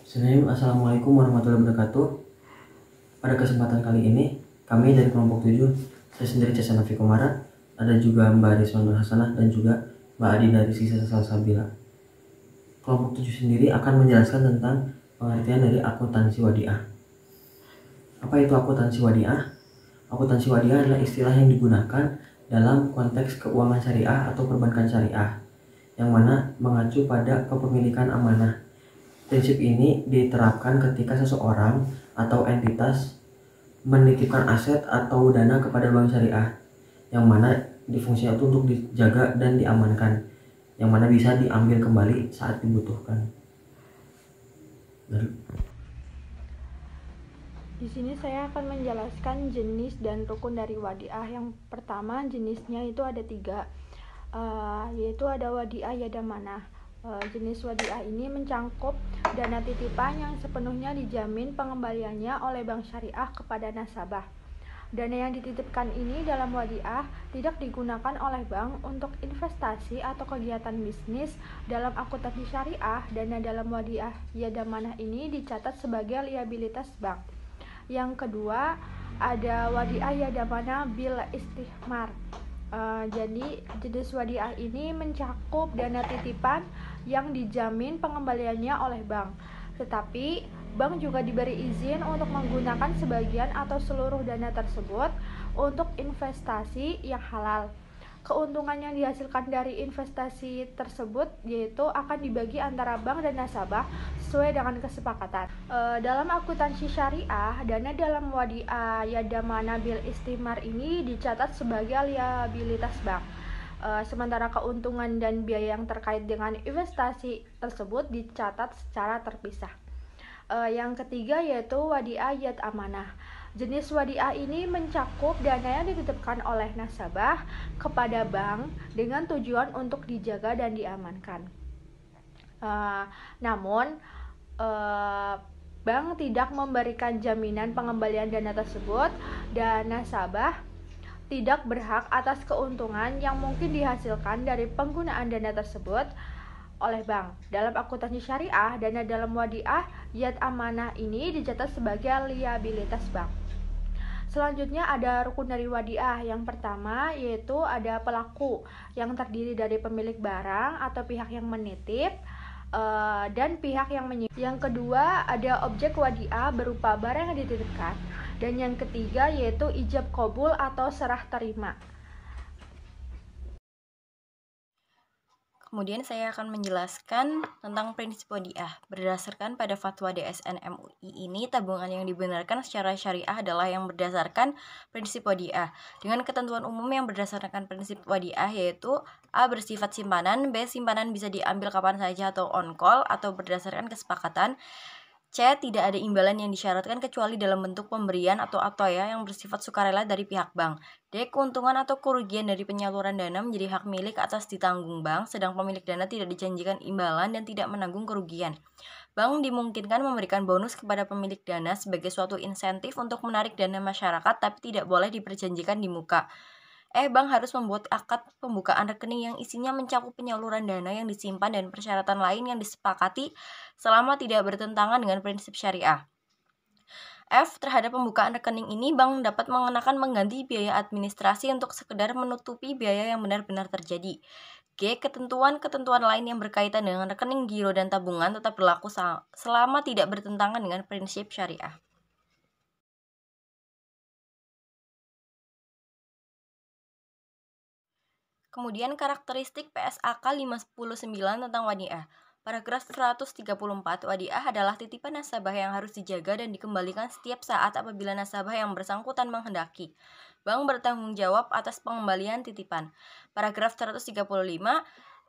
Assalamualaikum warahmatullahi wabarakatuh. Pada kesempatan kali ini, kami dari kelompok 7, saya sendiri Cesana Fikomara, ada juga Mbak Arisman Nur Hasanah dan juga Mbak Adi dari Sisa Salsabila. Kelompok 7 sendiri akan menjelaskan tentang pengertian dari akuntansi wadiah. Apa itu akuntansi wadiah? Akuntansi wadiah adalah istilah yang digunakan dalam konteks keuangan syariah atau perbankan syariah, yang mana mengacu pada kepemilikan amanah. Prinsip ini diterapkan ketika seseorang atau entitas menitipkan aset atau dana kepada bank syariah, yang mana difungsikan untuk dijaga dan diamankan, yang mana bisa diambil kembali saat dibutuhkan. Di sini saya akan menjelaskan jenis dan rukun dari wadiah. Yang pertama, jenisnya itu ada 3, yaitu ada wadiah yadamanah. Jenis wadiah ini mencangkup dana titipan yang sepenuhnya dijamin pengembaliannya oleh bank syariah kepada nasabah. Dana yang dititipkan ini dalam wadiah tidak digunakan oleh bank untuk investasi atau kegiatan bisnis. Dalam akuntansi syariah, dana dalam wadiah yadamanah ini dicatat sebagai liabilitas bank. Yang kedua, ada wadiah yadamanah bil istihmar. Jadi jenis wadiah ini mencakup dana titipan yang dijamin pengembaliannya oleh bank, tetapi bank juga diberi izin untuk menggunakan sebagian atau seluruh dana tersebut untuk investasi yang halal. Keuntungan yang dihasilkan dari investasi tersebut yaitu akan dibagi antara bank dan nasabah sesuai dengan kesepakatan. Dalam akuntansi syariah, dana dalam wadiah yadamanah bil istimar ini dicatat sebagai liabilitas bank. Sementara keuntungan dan biaya yang terkait dengan investasi tersebut dicatat secara terpisah. Yang ketiga yaitu wadiah yad amanah. Jenis wadiah ini mencakup dana yang dititipkan oleh nasabah kepada bank dengan tujuan untuk dijaga dan diamankan. Namun, bank tidak memberikan jaminan pengembalian dana tersebut dan nasabah tidak berhak atas keuntungan yang mungkin dihasilkan dari penggunaan dana tersebut oleh bank. Dalam akuntansi syariah, dana dalam wadiah yad amanah ini dicatat sebagai liabilitas bank. Selanjutnya ada rukun dari wadiah. Yang pertama yaitu ada pelaku yang terdiri dari pemilik barang atau pihak yang menitip dan pihak yang menyimpan. Yang kedua ada objek wadiah berupa barang yang dititipkan. Dan yang ketiga yaitu ijab qabul atau serah terima. Kemudian saya akan menjelaskan tentang prinsip wadiah. Berdasarkan pada fatwa DSN MUI ini, tabungan yang dibenarkan secara syariah adalah yang berdasarkan prinsip wadiah. Dengan ketentuan umum yang berdasarkan prinsip wadiah yaitu A. Bersifat simpanan, B. Simpanan bisa diambil kapan saja atau on call atau berdasarkan kesepakatan, C. Tidak ada imbalan yang disyaratkan kecuali dalam bentuk pemberian atau atoya yang bersifat sukarela dari pihak bank. D. Keuntungan atau kerugian dari penyaluran dana menjadi hak milik atas ditanggung bank, sedang pemilik dana tidak dijanjikan imbalan dan tidak menanggung kerugian. Bank dimungkinkan memberikan bonus kepada pemilik dana sebagai suatu insentif untuk menarik dana masyarakat, tapi tidak boleh diperjanjikan di muka. Bank harus membuat akad pembukaan rekening yang isinya mencakup penyaluran dana yang disimpan dan persyaratan lain yang disepakati selama tidak bertentangan dengan prinsip syariah. F. Terhadap pembukaan rekening ini, bank dapat mengenakan mengganti biaya administrasi untuk sekedar menutupi biaya yang benar-benar terjadi. G. Ketentuan-ketentuan lain yang berkaitan dengan rekening giro dan tabungan tetap berlaku selama tidak bertentangan dengan prinsip syariah. Kemudian karakteristik PSAK 509 tentang wadiah. Paragraf 134, wadiah adalah titipan nasabah yang harus dijaga dan dikembalikan setiap saat apabila nasabah yang bersangkutan menghendaki. Bank bertanggung jawab atas pengembalian titipan. Paragraf 135,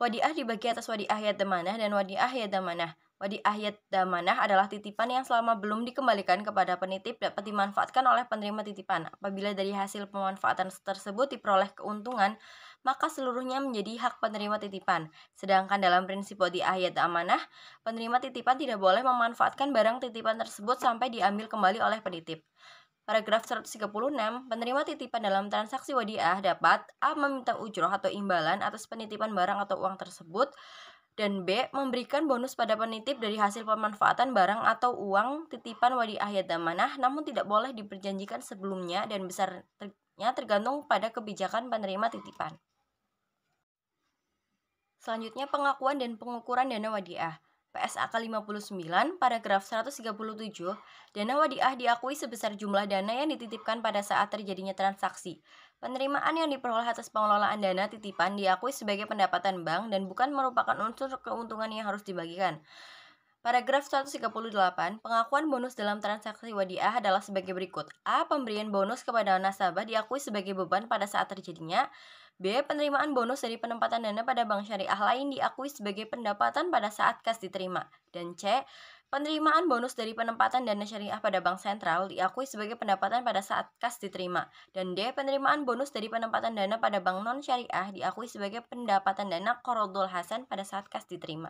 wadiah dibagi atas wadiah yadamanah dan wadiah yadamanah. Wadiah yadamanah adalah titipan yang selama belum dikembalikan kepada penitip dapat dimanfaatkan oleh penerima titipan. Apabila dari hasil pemanfaatan tersebut diperoleh keuntungan, maka seluruhnya menjadi hak penerima titipan. Sedangkan dalam prinsip wadiah yadamanah, penerima titipan tidak boleh memanfaatkan barang titipan tersebut sampai diambil kembali oleh penitip. Paragraf 136, penerima titipan dalam transaksi wadiah dapat A. meminta ujroh atau imbalan atas penitipan barang atau uang tersebut, Dan B. Memberikan bonus pada penitip dari hasil pemanfaatan barang atau uang titipan wadiah yadamanah, namun tidak boleh diperjanjikan sebelumnya dan besarnya tergantung pada kebijakan penerima titipan. Selanjutnya, pengakuan dan pengukuran dana wadiah. PSAK 59, paragraf 137, dana wadiah diakui sebesar jumlah dana yang dititipkan pada saat terjadinya transaksi. Penerimaan yang diperoleh atas pengelolaan dana titipan diakui sebagai pendapatan bank dan bukan merupakan unsur keuntungan yang harus dibagikan. Paragraf 138, pengakuan bonus dalam transaksi wadiah adalah sebagai berikut. A. Pemberian bonus kepada nasabah diakui sebagai beban pada saat terjadinya. B. Penerimaan bonus dari penempatan dana pada bank syariah lain diakui sebagai pendapatan pada saat kas diterima. Dan C. Penerimaan bonus dari penempatan dana syariah pada bank sentral diakui sebagai pendapatan pada saat kas diterima. Dan D. Penerimaan bonus dari penempatan dana pada bank non-syariah diakui sebagai pendapatan dana Qardul Hasan pada saat kas diterima.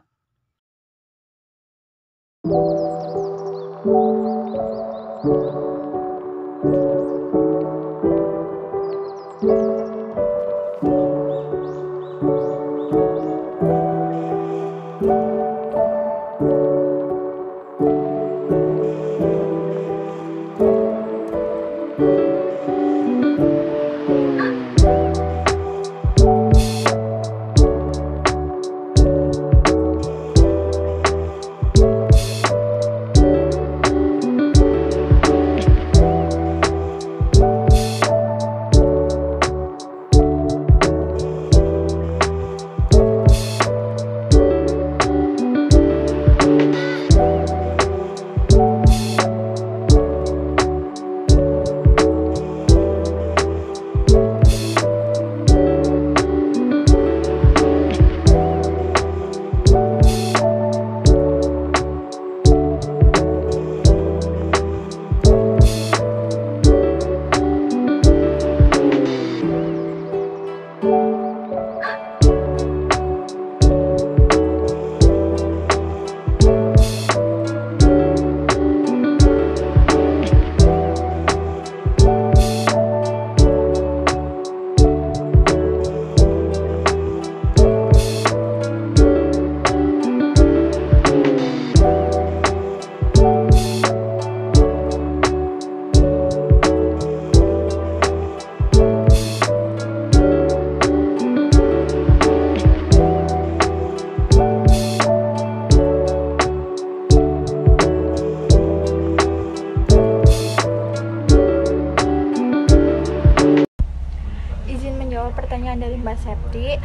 Pertanyaan dari Mbak Septi,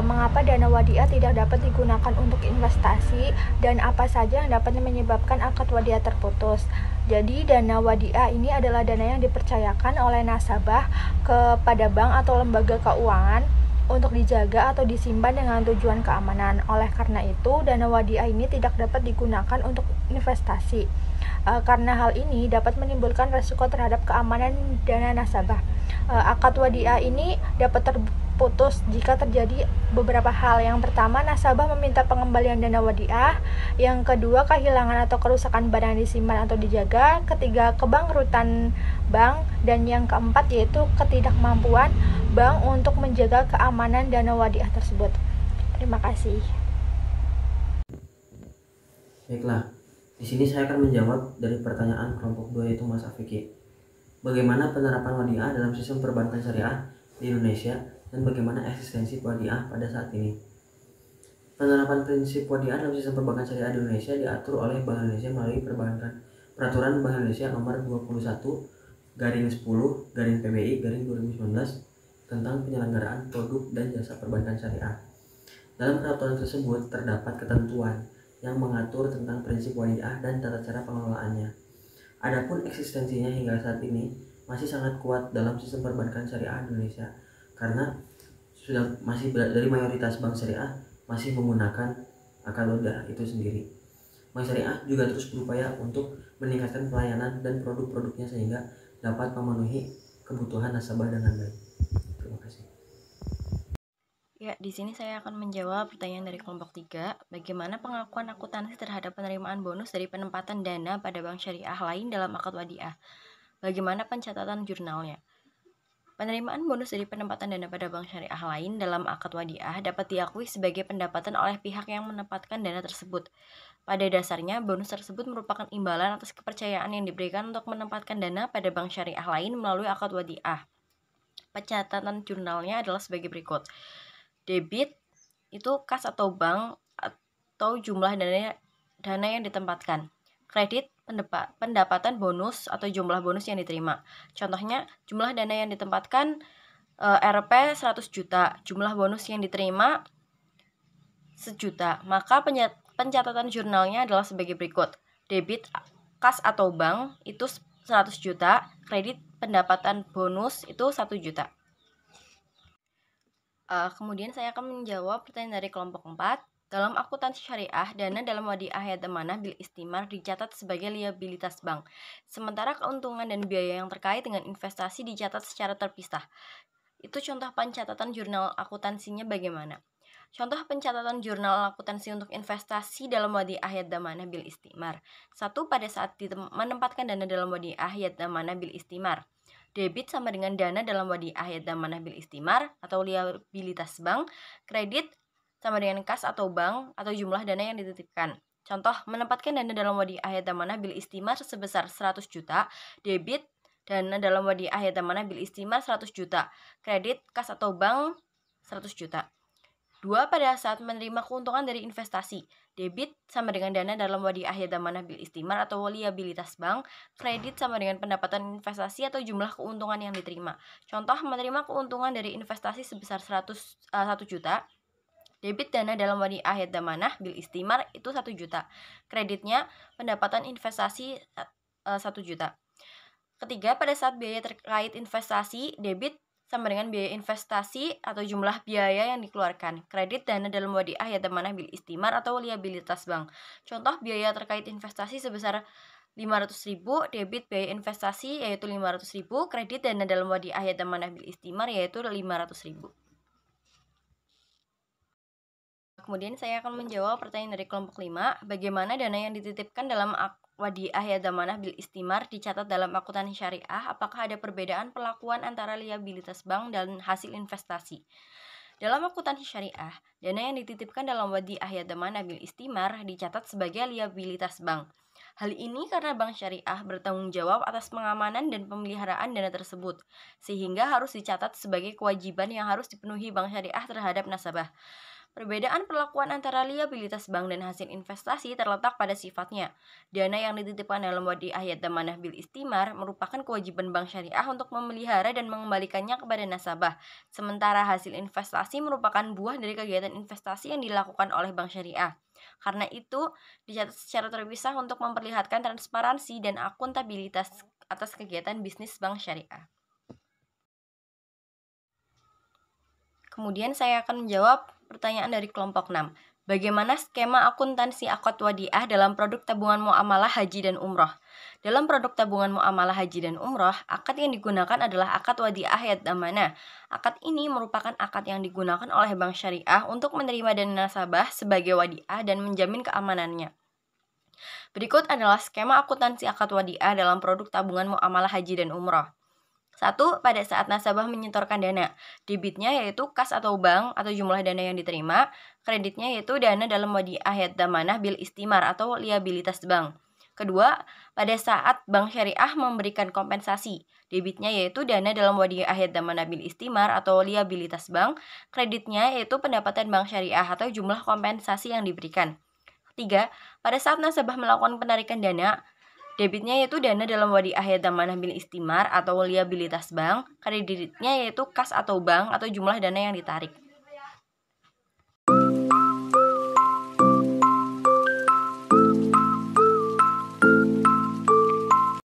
mengapa dana wadiah tidak dapat digunakan untuk investasi dan apa saja yang dapat menyebabkan akad wadiah terputus? Jadi dana wadiah ini adalah dana yang dipercayakan oleh nasabah kepada bank atau lembaga keuangan untuk dijaga atau disimpan dengan tujuan keamanan. Oleh karena itu, dana wadiah ini tidak dapat digunakan untuk investasi. Karena hal ini dapat menimbulkan risiko terhadap keamanan dana nasabah. Akad wadiah ini dapat terputus jika terjadi beberapa hal. Yang pertama, nasabah meminta pengembalian dana wadiah. Yang kedua, kehilangan atau kerusakan barang yang disimpan atau dijaga. Ketiga, kebangkrutan bank. Dan yang keempat yaitu ketidakmampuan bank untuk menjaga keamanan dana wadiah tersebut. Terima kasih. Baiklah, di sini saya akan menjawab dari pertanyaan kelompok 2 yaitu Mas Afiki. Bagaimana penerapan wadiah dalam sistem perbankan syariah di Indonesia dan bagaimana eksistensi wadiah pada saat ini? Penerapan prinsip wadiah dalam sistem perbankan syariah di Indonesia diatur oleh Bank Indonesia melalui Peraturan Bank Indonesia Nomor 21/10/PBI/2019 tentang penyelenggaraan produk dan jasa perbankan syariah. Dalam peraturan tersebut terdapat ketentuan yang mengatur tentang prinsip wadiah dan tata cara pengelolaannya. Adapun eksistensinya hingga saat ini masih sangat kuat dalam sistem perbankan syariah Indonesia karena masih dari mayoritas bank syariah masih menggunakan akad wadiah itu sendiri. Bank syariah juga terus berupaya untuk meningkatkan pelayanan dan produk-produknya sehingga dapat memenuhi kebutuhan nasabah dengan baik. Terima kasih. Ya, di sini saya akan menjawab pertanyaan dari kelompok 3. Bagaimana pengakuan akuntansi terhadap penerimaan bonus dari penempatan dana pada bank syariah lain dalam akad wadiah? Bagaimana pencatatan jurnalnya? Penerimaan bonus dari penempatan dana pada bank syariah lain dalam akad wadiah dapat diakui sebagai pendapatan oleh pihak yang menempatkan dana tersebut. Pada dasarnya, bonus tersebut merupakan imbalan atas kepercayaan yang diberikan untuk menempatkan dana pada bank syariah lain melalui akad wadiah. Pencatatan jurnalnya adalah sebagai berikut. Debit itu kas atau bank atau jumlah dana yang ditempatkan. Kredit pendapatan bonus atau jumlah bonus yang diterima. Contohnya, jumlah dana yang ditempatkan Rp 100 juta, jumlah bonus yang diterima 1 juta. Maka pencatatan jurnalnya adalah sebagai berikut. Debit kas atau bank itu 100 juta, kredit pendapatan bonus itu 1 juta. Kemudian saya akan menjawab pertanyaan dari kelompok 4. Dalam akuntansi syariah, dana dalam wadiah hayat amanah bil istimar dicatat sebagai liabilitas bank. Sementara keuntungan dan biaya yang terkait dengan investasi dicatat secara terpisah. Itu contoh pencatatan jurnal akuntansinya bagaimana? Contoh pencatatan jurnal akuntansi untuk investasi dalam wadiah hayat amanah bil istimar. 1. Pada saat menempatkan dana dalam wadiah hayat amanah bil istimar. Debit sama dengan dana dalam wadiah hayat amanah bil istimar atau liabilitas bank. Kredit sama dengan kas atau bank atau jumlah dana yang dititipkan. Contoh, menempatkan dana dalam wadiah hayat amanah bil istimar sebesar 100 juta. Debit dana dalam wadiah hayat amanah bil istimar 100 juta. Kredit kas atau bank 100 juta. 2. Pada saat menerima keuntungan dari investasi. Debit sama dengan dana dalam wadiah hayat amanah bil istimar atau liabilitas bank. Kredit sama dengan pendapatan investasi atau jumlah keuntungan yang diterima. Contoh, menerima keuntungan dari investasi sebesar 1 juta. Debit dana dalam wadiah hayat amanah bil istimar itu 1 juta. Kreditnya pendapatan investasi 1 juta. Ketiga, pada saat biaya terkait investasi, debit sama dengan biaya investasi atau jumlah biaya yang dikeluarkan. Kredit dana dalam wadiah hayat amanah bil istimar atau liabilitas bank. Contoh, biaya terkait investasi sebesar 500.000, debit biaya investasi yaitu 500.000, kredit dana dalam wadiah hayat amanah bil istimar yaitu 500.000. Kemudian saya akan menjawab pertanyaan dari kelompok 5. Bagaimana dana yang dititipkan dalam wadiah hayat amanah bil istimar dicatat dalam akuntansi syariah? Apakah ada perbedaan perlakuan antara liabilitas bank dan hasil investasi? Dalam akuntansi syariah, dana yang dititipkan dalam wadiah hayat amanah bil istimar dicatat sebagai liabilitas bank. Hal ini karena bank syariah bertanggung jawab atas pengamanan dan pemeliharaan dana tersebut, sehingga harus dicatat sebagai kewajiban yang harus dipenuhi bank syariah terhadap nasabah. Perbedaan perlakuan antara liabilitas bank dan hasil investasi terletak pada sifatnya. Dana yang dititipkan dalam wadiah hayat amanah bil istimar merupakan kewajiban bank syariah untuk memelihara dan mengembalikannya kepada nasabah. Sementara hasil investasi merupakan buah dari kegiatan investasi yang dilakukan oleh bank syariah. Karena itu, dicatat secara terpisah untuk memperlihatkan transparansi dan akuntabilitas atas kegiatan bisnis bank syariah. Kemudian saya akan menjawab pertanyaan dari kelompok 6. Bagaimana skema akuntansi akad wadiah dalam produk tabungan muamalah haji dan umroh? Dalam produk tabungan muamalah haji dan umroh, akad yang digunakan adalah akad wadiah hayat amanah. Akad ini merupakan akad yang digunakan oleh bank syariah untuk menerima dana nasabah sebagai wadiah dan menjamin keamanannya. Berikut adalah skema akuntansi akad wadiah dalam produk tabungan muamalah haji dan umroh. 1. Pada saat nasabah menyetorkan dana, debitnya yaitu kas atau bank atau jumlah dana yang diterima, kreditnya yaitu dana dalam wadiah hayat amanah bil istimar atau liabilitas bank. Kedua, pada saat bank syariah memberikan kompensasi, debitnya yaitu dana dalam wadiah hayat amanah bil istimar atau liabilitas bank, kreditnya yaitu pendapatan bank syariah atau jumlah kompensasi yang diberikan. Ketiga, pada saat nasabah melakukan penarikan dana, debitnya yaitu dana dalam wadiah hayat amanah bil istimar atau liabilitas bank, kreditnya yaitu kas atau bank atau jumlah dana yang ditarik.